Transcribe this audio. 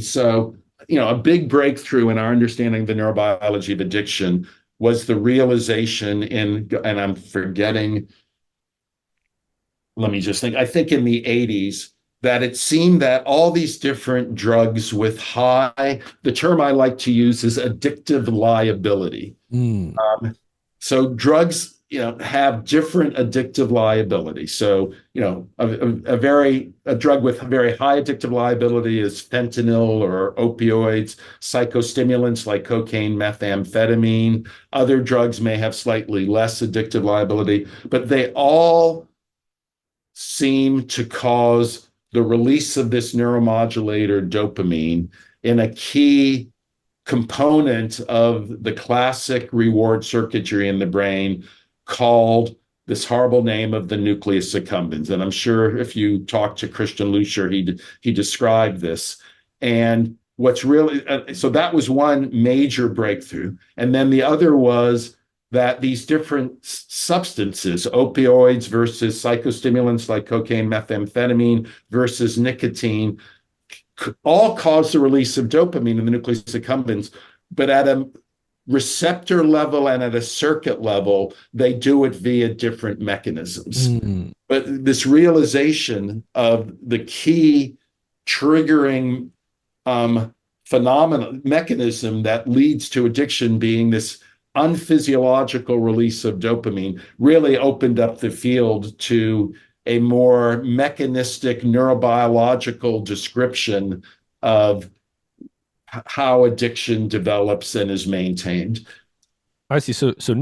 So, a big breakthrough in our understanding of the neurobiology of addiction was the realization and I'm forgetting, let me just think, I think in the 80s, that it seemed that all these different drugs with the term I like to use is addictive liability. Mm. So drugs, have different addictive liability. So, a drug with very high addictive liability is fentanyl or opioids, psychostimulants like cocaine, methamphetamine. Other drugs may have slightly less addictive liability, but they all seem to cause the release of this neuromodulator dopamine in a key component of the classic reward circuitry in the brain called this horrible name of the nucleus accumbens. And I'm sure if you talk to Christian Lucier, he described this. And what's really so that was one major breakthrough. And then the other was that these different substances, opioids versus psychostimulants like cocaine, methamphetamine versus nicotine, all cause the release of dopamine in the nucleus accumbens, but at a receptor level and at a circuit level, they do it via different mechanisms. Mm. But this realization of the key triggering mechanism that leads to addiction being this unphysiological release of dopamine really opened up the field to a more mechanistic neurobiological description of how addiction develops and is maintained. I see. So